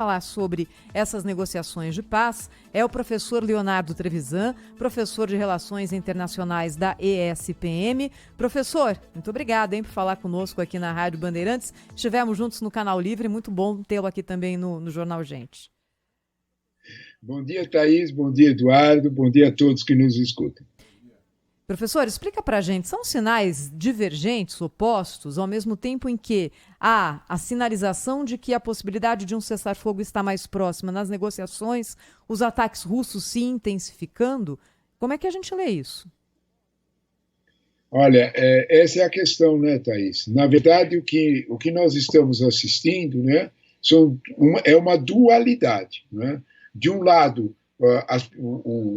Falar sobre essas negociações de paz é o professor Leonardo Trevisan, professor de Relações Internacionais da ESPM. Professor, muito obrigada por falar conosco aqui na Rádio Bandeirantes. Estivemos juntos no Canal Livre, muito bom tê-lo aqui também no Jornal Gente. Bom dia, Thaís, bom dia, Eduardo, bom dia a todos que nos escutam. Professor, explica pra gente, são sinais divergentes, opostos, ao mesmo tempo em que há a sinalização de que a possibilidade de um cessar-fogo está mais próxima nas negociações, os ataques russos se intensificando? Como é que a gente lê isso? Olha, essa é a questão, né, Thaís? Na verdade, o que nós estamos assistindo, né, é uma dualidade, né? De um lado,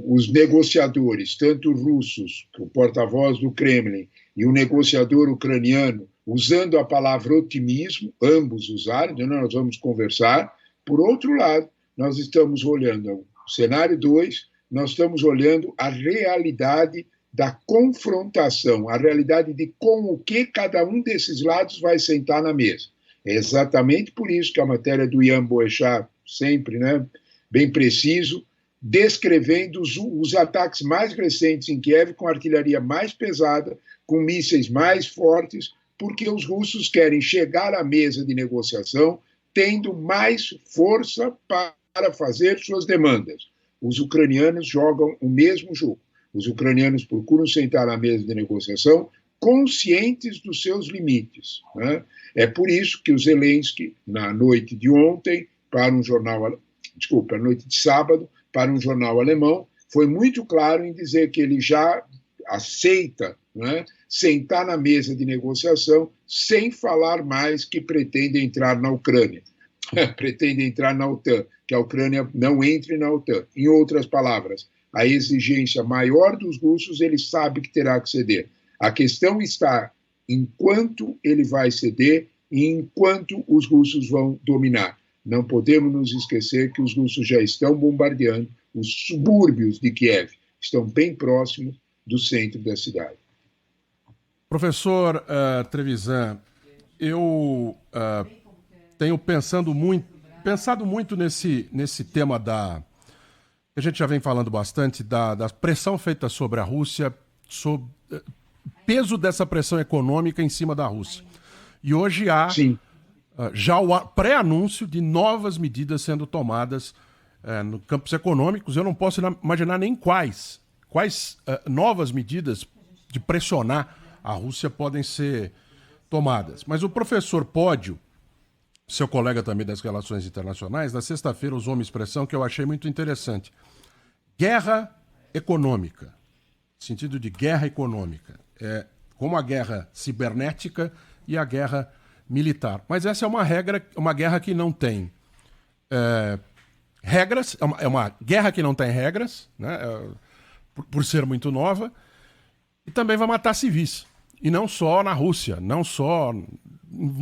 os negociadores, tanto russos, o porta-voz do Kremlin, e o negociador ucraniano, usando a palavra otimismo, ambos usaram, né, nós vamos conversar. Por outro lado, nós estamos olhando o cenário 2, nós estamos olhando a realidade da confrontação, a realidade de com o que cada um desses lados vai sentar na mesa. É exatamente por isso que a matéria do Ian Boechat, sempre, né, bem preciso, descrevendo os ataques mais recentes em Kiev, com artilharia mais pesada, com mísseis mais fortes, porque os russos querem chegar à mesa de negociação tendo mais força para fazer suas demandas. Os ucranianos jogam o mesmo jogo. Os ucranianos procuram sentar à mesa de negociação conscientes dos seus limites, né? É por isso que o Zelensky, na noite de ontem, na noite de sábado, para um jornal alemão, foi muito claro em dizer que ele já aceita, né, sentar na mesa de negociação sem falar mais que pretende entrar na Ucrânia. Pretende entrar na OTAN, que a Ucrânia não entre na OTAN. Em outras palavras, a exigência maior dos russos, ele sabe que terá que ceder. A questão está em quanto ele vai ceder e em quanto os russos vão dominar. Não podemos nos esquecer que os russos já estão bombardeando os subúrbios de Kiev, estão bem próximos do centro da cidade. Professor Trevisan, eu tenho pensado muito nesse tema que a gente já vem falando bastante, da pressão feita sobre a Rússia, sobre peso dessa pressão econômica em cima da Rússia. E hoje há já o pré-anúncio de novas medidas sendo tomadas no campos econômicos. Eu não posso imaginar nem quais novas medidas de pressionar a Rússia podem ser tomadas. Mas o professor Pódio, seu colega também das relações internacionais, na sexta-feira usou uma expressão que eu achei muito interessante. Guerra econômica. Sentido de guerra econômica. Como a guerra cibernética e a guerra militar. Mas essa é uma guerra que não tem regras, é uma guerra que não tem regras, né, por ser muito nova, e também vai matar civis. E não só na Rússia, não só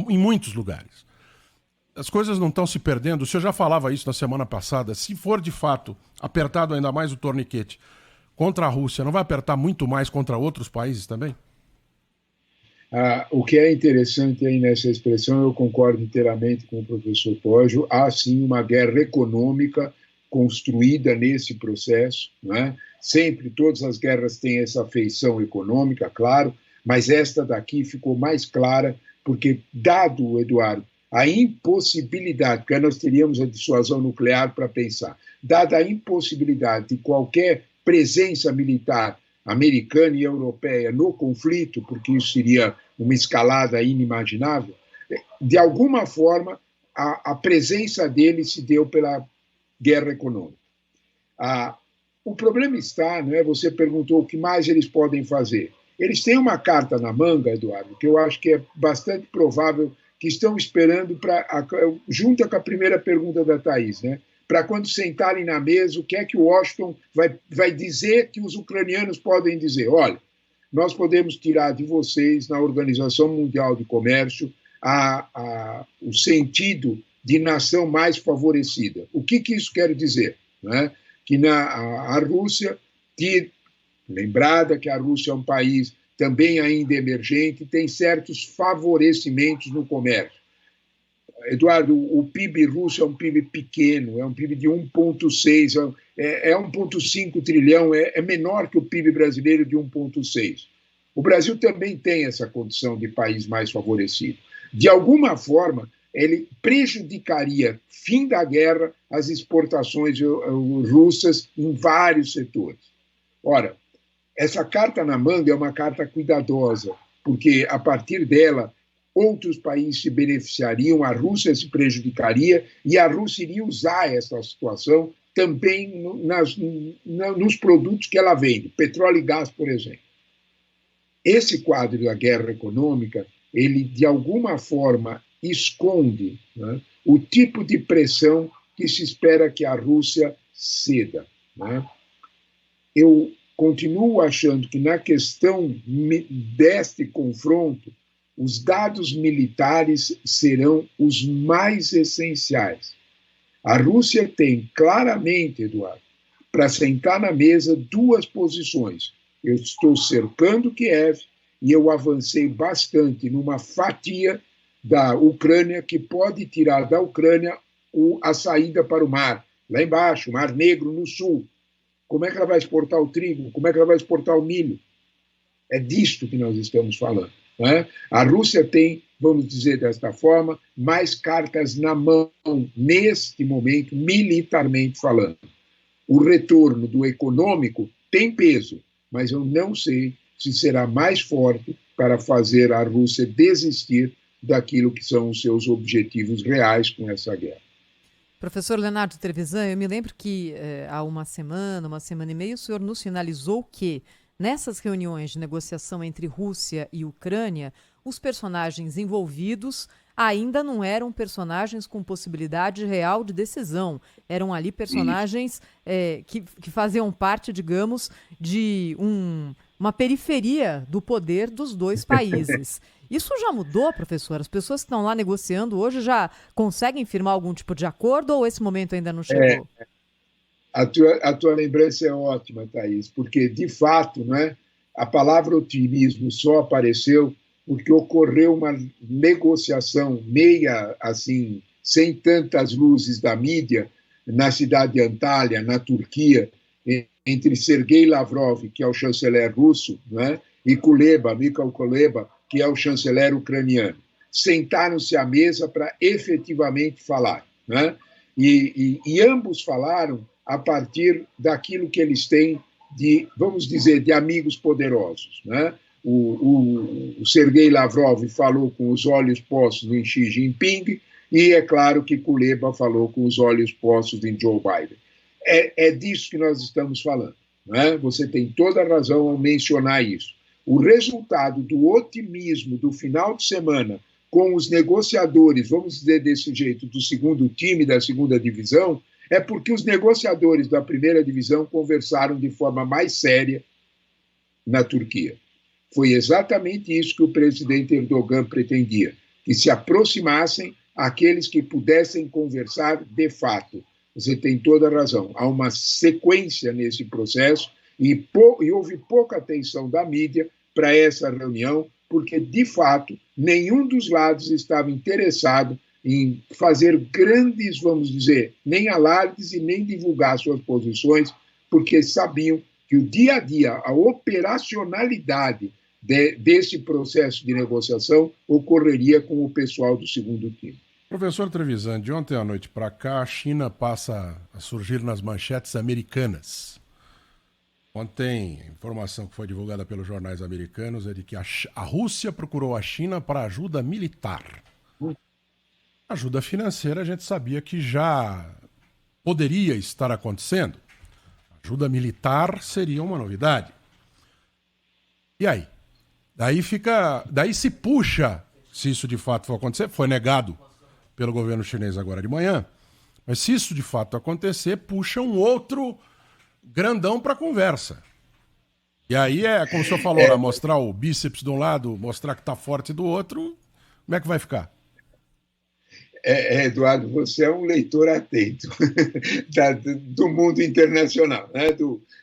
em muitos lugares. As coisas não estão se perdendo. O senhor já falava isso na semana passada. Se for de fato apertado ainda mais o torniquete contra a Rússia, não vai apertar muito mais contra outros países também? O que é interessante aí nessa expressão, eu concordo inteiramente com o professor Pódio, há sim uma guerra econômica construída nesse processo, né? Sempre todas as guerras têm essa feição econômica, claro, mas esta daqui ficou mais clara porque, dado, Eduardo, a impossibilidade, porque nós teríamos a dissuasão nuclear para pensar, dada a impossibilidade de qualquer presença militar americana e europeia no conflito, porque isso seria uma escalada inimaginável, de alguma forma a presença dele se deu pela guerra econômica. O problema está, não é? Você perguntou o que mais eles podem fazer. Eles têm uma carta na manga, Eduardo, que eu acho que é bastante provável que estão esperando junto com a primeira pergunta da Thaís, né? Para quando sentarem na mesa, o que é que o Washington vai dizer que os ucranianos podem dizer? Olha, nós podemos tirar de vocês, na Organização Mundial de Comércio, o sentido de nação mais favorecida. O que isso quer dizer? Né? Que a Rússia, lembrada que a Rússia é um país também ainda emergente, tem certos favorecimentos no comércio. Eduardo, o PIB russo é um PIB pequeno, é um PIB de 1,6, é 1,5 trilhão, é menor que o PIB brasileiro de 1,6. O Brasil também tem essa condição de país mais favorecido. De alguma forma, ele prejudicaria, fim da guerra, as exportações russas em vários setores. Ora, essa carta na manga é uma carta cuidadosa, porque a partir dela outros países se beneficiariam, a Rússia se prejudicaria e a Rússia iria usar essa situação também nos produtos que ela vende, petróleo e gás, por exemplo. Esse quadro da guerra econômica, ele de alguma forma esconde, né, o tipo de pressão que se espera que a Rússia ceda. Né? Eu continuo achando que na questão deste confronto, os dados militares serão os mais essenciais. A Rússia tem claramente, Eduardo, para sentar na mesa duas posições. Eu estou cercando Kiev e eu avancei bastante numa fatia da Ucrânia que pode tirar da Ucrânia a saída para o mar, lá embaixo, o Mar Negro no sul. Como é que ela vai exportar o trigo? Como é que ela vai exportar o milho? É disto que nós estamos falando. Né? A Rússia tem, vamos dizer desta forma, mais cartas na mão neste momento, militarmente falando. O retorno do econômico tem peso, mas eu não sei se será mais forte para fazer a Rússia desistir daquilo que são os seus objetivos reais com essa guerra. Professor Leonardo Trevisan, eu me lembro que há uma semana e meia, o senhor nos sinalizou que nessas reuniões de negociação entre Rússia e Ucrânia, os personagens envolvidos ainda não eram personagens com possibilidade real de decisão. Eram ali personagens que faziam parte, digamos, de uma periferia do poder dos dois países. Isso já mudou, professor? As pessoas que estão lá negociando hoje já conseguem firmar algum tipo de acordo ou esse momento ainda não chegou? A tua lembrança é ótima, Thaís, porque, de fato, né, a palavra otimismo só apareceu porque ocorreu uma negociação meia, assim, sem tantas luzes da mídia, na cidade de Antália, na Turquia, entre Sergei Lavrov, que é o chanceler russo, né, e Mikhail Kuleba, que é o chanceler ucraniano. Sentaram-se à mesa para efetivamente falar. Né? E ambos falaram a partir daquilo que eles têm de, vamos dizer, de amigos poderosos. Né? O Sergei Lavrov falou com os olhos postos em Xi Jinping e é claro que Kuleba falou com os olhos postos em Joe Biden. É disso que nós estamos falando. Né? Você tem toda a razão ao mencionar isso. O resultado do otimismo do final de semana com os negociadores, vamos dizer desse jeito, do segundo time, da segunda divisão, é porque os negociadores da primeira divisão conversaram de forma mais séria na Turquia. Foi exatamente isso que o presidente Erdogan pretendia, que se aproximassem aqueles que pudessem conversar de fato. Você tem toda a razão. Há uma sequência nesse processo e houve pouca atenção da mídia para essa reunião, porque, de fato, nenhum dos lados estava interessado em fazer grandes, vamos dizer, nem alardes e nem divulgar suas posições, porque sabiam que o dia a dia, a operacionalidade desse processo de negociação ocorreria com o pessoal do segundo time. Professor Trevisan, de ontem à noite para cá, a China passa a surgir nas manchetes americanas. Ontem, a informação que foi divulgada pelos jornais americanos é de que a Rússia procurou a China para ajuda militar. Ajuda financeira a gente sabia que já poderia estar acontecendo. Ajuda militar seria uma novidade. E aí? Daí se puxa, se isso de fato for acontecer, foi negado pelo governo chinês agora de manhã, mas se isso de fato acontecer, puxa um outro grandão para a conversa. E aí como o senhor falou, né, mostrar o bíceps de um lado, mostrar que está forte do outro, como é que vai ficar? Eduardo, você é um leitor atento do mundo internacional, né?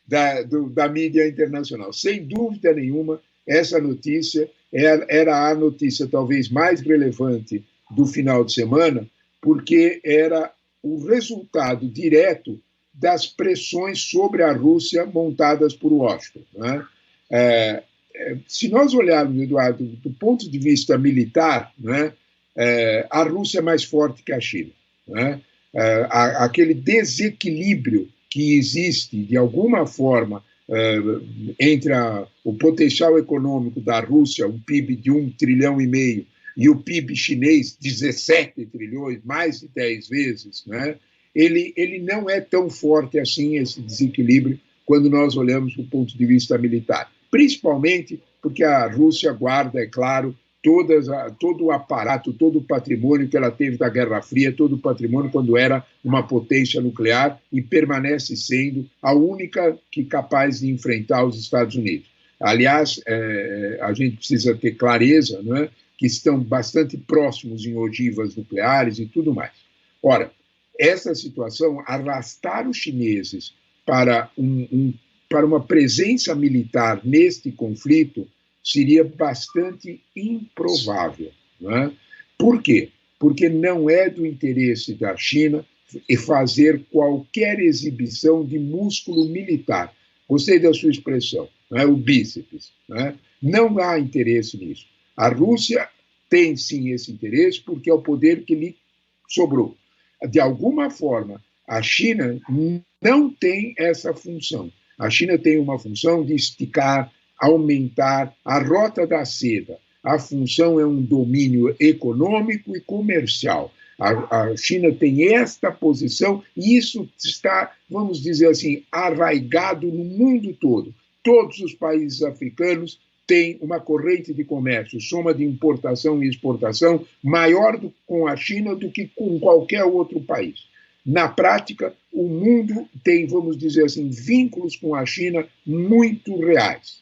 da mídia internacional. Sem dúvida nenhuma, essa notícia era a notícia talvez mais relevante do final de semana, porque era o resultado direto das pressões sobre a Rússia montadas por Washington. Né? Se nós olharmos, Eduardo, do ponto de vista militar, né, a Rússia é mais forte que a China. Né? Aquele desequilíbrio que existe, de alguma forma, entre o potencial econômico da Rússia, um PIB de 1,5 trilhão, e o PIB chinês, 17 trilhões, mais de 10 vezes, né? Ele não é tão forte assim, esse desequilíbrio, quando nós olhamos do ponto de vista militar. Principalmente porque a Rússia guarda, é claro, todo o aparato, todo o patrimônio que ela teve da Guerra Fria, todo o patrimônio quando era uma potência nuclear e permanece sendo a única que capaz de enfrentar os Estados Unidos. Aliás, a gente precisa ter clareza, não é, que estão bastante próximos em ogivas nucleares e tudo mais. Ora, essa situação, arrastar os chineses para uma presença militar neste conflito seria bastante improvável. Não é? Por quê? Porque não é do interesse da China fazer qualquer exibição de músculo militar. Gostei da sua expressão, não é? O bíceps. Não há interesse nisso. A Rússia tem, sim, esse interesse porque é o poder que lhe sobrou. De alguma forma, a China não tem essa função. A China tem uma função de esticar, aumentar a rota da seda. A função é um domínio econômico e comercial. A China tem esta posição e isso está, vamos dizer assim, arraigado no mundo todo. Todos os países africanos têm uma corrente de comércio, soma de importação e exportação, maior com a China do que com qualquer outro país. Na prática, o mundo tem, vamos dizer assim, vínculos com a China muito reais.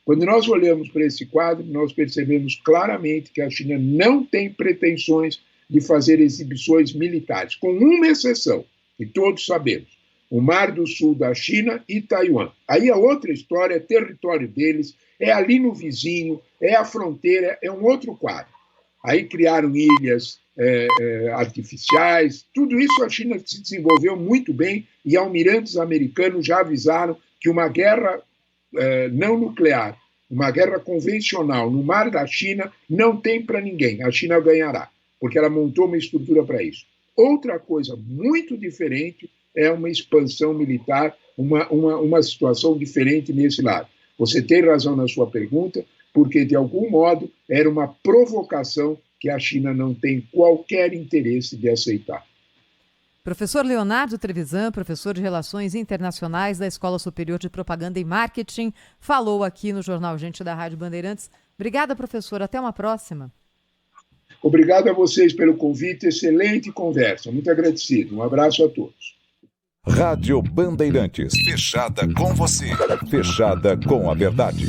Quando nós olhamos para esse quadro, nós percebemos claramente que a China não tem pretensões de fazer exibições militares, com uma exceção, que todos sabemos, o Mar do Sul da China e Taiwan. Aí a outra história, é território deles, é ali no vizinho, é a fronteira, é um outro quadro. Aí criaram ilhas artificiais, tudo isso a China se desenvolveu muito bem e almirantes americanos já avisaram que uma guerra não nuclear, uma guerra convencional no mar da China não tem para ninguém, a China ganhará, porque ela montou uma estrutura para isso. Outra coisa muito diferente é uma expansão militar, uma situação diferente nesse lado. Você tem razão na sua pergunta, porque, de algum modo, era uma provocação que a China não tem qualquer interesse de aceitar. Professor Leonardo Trevisan, professor de Relações Internacionais da Escola Superior de Propaganda e Marketing, falou aqui no Jornal Gente da Rádio Bandeirantes. Obrigada, professor. Até uma próxima. Obrigado a vocês pelo convite. Excelente conversa. Muito agradecido. Um abraço a todos. Rádio Bandeirantes. Fechada com você. Fechada com a verdade.